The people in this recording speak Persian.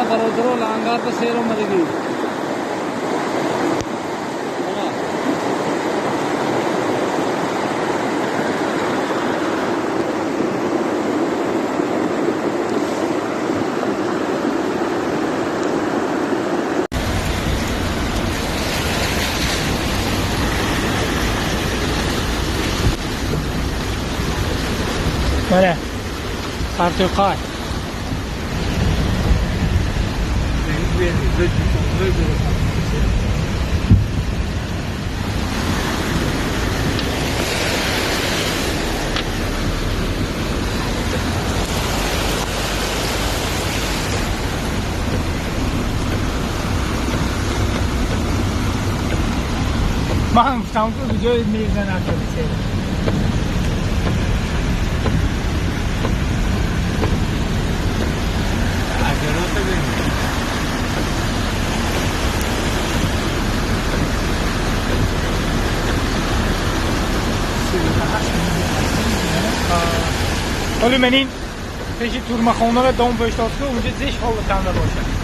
خانه برادرو لنگر به سیر اومدگی بله پرتقال من گفتم که ویدیو میریزن اتوبیسه ولی من این پیش تورمخانه را دام باشتاد که اونجا زش حال تنده باشه